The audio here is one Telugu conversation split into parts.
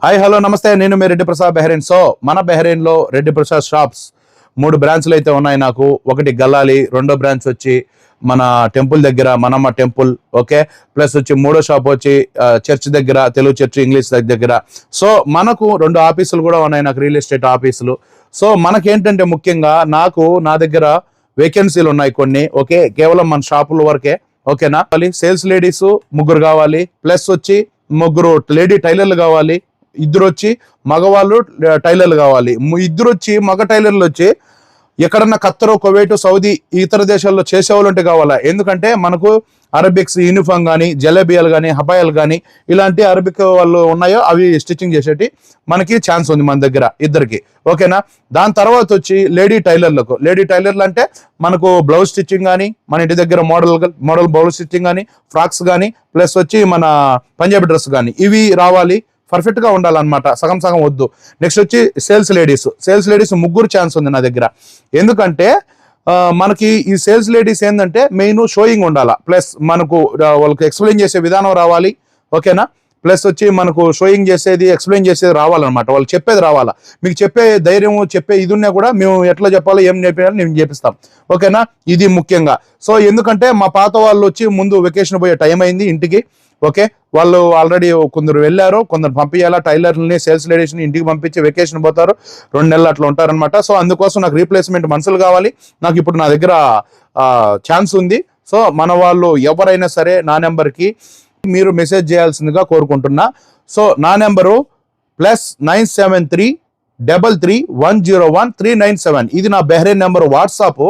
హాయ్ హలో నమస్తే, నేను మీ రెడ్డి ప్రసాద్ బెహ్రెయిన్. సో మన బెహ్రెయిన్లో రెడ్డి ప్రసాద్ షాప్స్ 3 బ్రాంచ్లు అయితే ఉన్నాయి నాకు. ఒకటి గల్లాలి, రెండో బ్రాంచ్ వచ్చి మన టెంపుల్ దగ్గర మనమ్మ టెంపుల్, ఓకే. ప్లస్ వచ్చి మూడో షాప్ వచ్చి చర్చ్ దగ్గర, తెలుగు చర్చ్ ఇంగ్లీష్ దగ్గర. సో మనకు 2 ఆఫీసులు కూడా ఉన్నాయి నాకు, రియల్ ఎస్టేట్ ఆఫీసులు. సో మనకేంటంటే ముఖ్యంగా నా దగ్గర వేకెన్సీలు ఉన్నాయి కొన్ని, ఓకే. కేవలం మన షాపుల వరకే, ఓకేనా. సేల్స్ లేడీస్ 3 కావాలి, ప్లస్ వచ్చి 3 లేడీ టైలర్లు కావాలి, 2 వచ్చి మగవాళ్ళు టైలర్లు కావాలి. 2 వచ్చి మగ టైలర్లు వచ్చి ఎక్కడన్నా ఖత్తర్, కువైట్, సౌదీ ఇతర దేశాల్లో చేసేవాళ్ళు ఉంటే కావాలా. ఎందుకంటే మనకు అరబిక్స్ యూనిఫామ్ కానీ, జలేబియాలు కానీ, హబాయాలు కానీ ఇలాంటి అరబిక్ వాళ్ళు ఉన్నాయో అవి స్టిచ్చింగ్ చేసేటి మనకి ఛాన్స్ ఉంది మన దగ్గర 2కి, ఓకేనా. దాని తర్వాత వచ్చి లేడీ టైలర్లు అంటే మనకు బ్లౌజ్ స్టిచ్చింగ్ కానీ, మన ఇంటి దగ్గర మోడల్ బ్లౌజ్ స్టిచ్చింగ్ కానీ, ఫ్రాక్స్ కానీ, ప్లస్ వచ్చి మన పంజాబీ డ్రెస్ కానీ ఇవి రావాలి. పర్ఫెక్ట్ గా ఉండాలన్నమాట, సగం సగం వద్దు. నెక్స్ట్ వచ్చి సేల్స్ లేడీస్ 3 ఛాన్స్ ఉంది నా దగ్గర. ఎందుకంటే మనకి ఈ సేల్స్ లేడీస్ ఏంటంటే మెయిన్ షోయింగ్ ఉండాలా, ప్లస్ మనకు వాళ్ళకి ఎక్స్ప్లెయిన్ చేసే విధానం రావాలి, ఓకేనా. ప్లస్ వచ్చి మనకు షోయింగ్ చేసేది, ఎక్స్ప్లెయిన్ చేసేది రావాలన్నమాట, వాళ్ళు చెప్పేది రావాలా. మీకు చెప్పే ధైర్యం, చెప్పే ఇది ఉన్నా కూడా మేము ఎట్లా చెప్పాలో, ఏం నేర్పించాలో మేము చేపిస్తాం, ఓకేనా. ఇది ముఖ్యంగా. సో ఎందుకంటే మా పాత వాళ్ళు వచ్చి ముందు వెకేషన్ పోయే టైం అయింది ఇంటికి, ఓకే. వాళ్ళు ఆల్రెడీ కొందరు వెళ్ళారు, కొందరు పంపించాలా. టైలర్ని, సేల్స్ లేడీస్ని ఇంటికి పంపించి వెకేషన్ పోతారు, 2 నెలలు అట్లా ఉంటారనమాట. సో అందుకోసం నాకు రీప్లేస్మెంట్ మనుషులు కావాలి. నాకు ఇప్పుడు నా దగ్గర ఛాన్స్ ఉంది. సో మన వాళ్ళు ఎవరైనా సరే నా నెంబర్కి మీరు మెసేజ్ చేయాల్సిందిగా కోరుకుంటున్నా. సో నా నెంబరు +973 33101397. ఇది నా బెహ్రెయిన్ నెంబర్ వాట్సాప్.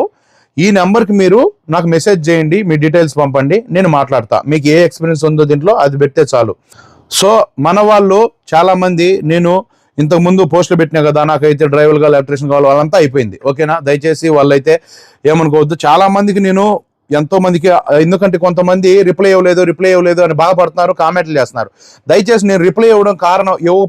ఈ నెంబర్కి మీరు నాకు మెసేజ్ చేయండి, మీ డీటెయిల్స్ పంపండి, నేను మాట్లాడతా. మీకు ఏ ఎక్స్పీరియన్స్ ఉందో దీంట్లో అది పెడితే చాలు. సో మన వాళ్ళు చాలా మంది, నేను ఇంతకు ముందు పోస్టులు పెట్టినా కదా, నాకైతే డ్రైవర్గా ఎలక్ట్రీషియన్ కావాలి, వాళ్ళంతా అయిపోయింది, ఓకేనా. దయచేసి వాళ్ళైతే ఏమనుకోవద్దు. చాలా మందికి నేను ఎంతో మందికి, ఎందుకంటే కొంతమంది రిప్లై ఇవ్వలేదు అని బాధపడుతున్నారు, కామెంట్లు చేస్తున్నారు. దయచేసి నేను రిప్లై ఇవ్వకపోవడం కారణం 1,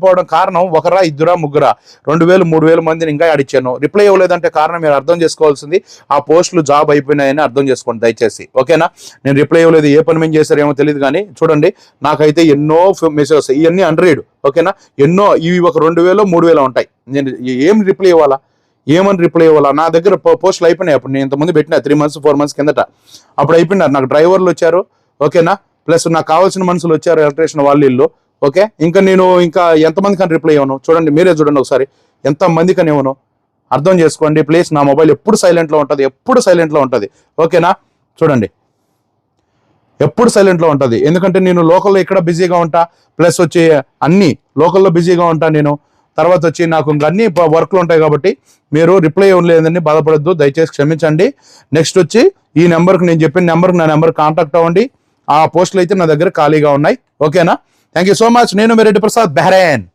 2, 3, 2000, 3000 మందిని ఇంకా అడిచాను. రిప్లై ఇవ్వలేదంటే కారణం మీరు అర్థం చేసుకోవాల్సింది, ఆ పోస్టులు జాబ్ అయిపోయినాయని అర్థం చేసుకోండి దయచేసి, ఓకేనా. నేను రిప్లై ఇవ్వలేదు, ఏ పని మీద చేశారో ఏమో తెలియదు, కానీ చూడండి నాకైతే ఎన్నో మెసేజెస్, ఇవన్నీ అన్రీడ్, ఓకేనా. ఎన్నో ఇవి ఒక 2000, 3000 ఉంటాయి. నేను ఏం రిప్లై ఇవ్వాలా, ఏమని రిప్లై ఇవ్వాలా? నా దగ్గర పోస్టులు అయిపోయినాయి. అప్పుడు నేను ఇంతకుముందు పెట్టిన 3 months 4 months కిందట అప్పుడు అయిపోయినారు. నాకు డ్రైవర్లు వచ్చారు, ఓకేనా. ప్లస్ నాకు కావాల్సిన మనుషులు వచ్చారు, ఎలక్ట్రీషియన్ వాళ్ళు ఇల్లు, ఓకే. నేను ఇంకా ఎంతమంది కానీ రిప్లై ఇవ్వను, చూడండి మీరే చూడండి ఒకసారి ఎంతమంది కానీ ఇవ్వను, అర్థం చేసుకోండి ప్లీజ్. నా మొబైల్ ఎప్పుడు సైలెంట్లో ఉంటుంది, ఓకేనా. చూడండి ఎప్పుడు సైలెంట్లో ఉంటుంది, ఎందుకంటే నేను లోకల్లో ఇక్కడ బిజీగా ఉంటా, ప్లస్ వచ్చి అన్ని లోకల్లో బిజీగా ఉంటా నేను. తర్వాత వచ్చి నాకు ఇంకా అన్ని వర్క్లు ఉంటాయి కాబట్టి మీరు రిప్లై ఇవ్వలేదని బాధపడద్దు, దయచేసి క్షమించండి. నెక్స్ట్ వచ్చి ఈ నెంబర్కి, నేను చెప్పిన నెంబర్కి నా నెంబర్ కాంటాక్ట్ అవ్వండి. ఆ పోస్టులు అయితే నా దగ్గర ఖాళీగా ఉన్నాయి, ఓకేనా. Thank you so much. నేను మీ రెడ్డి ప్రసాద్, బెహ్రెయిన్.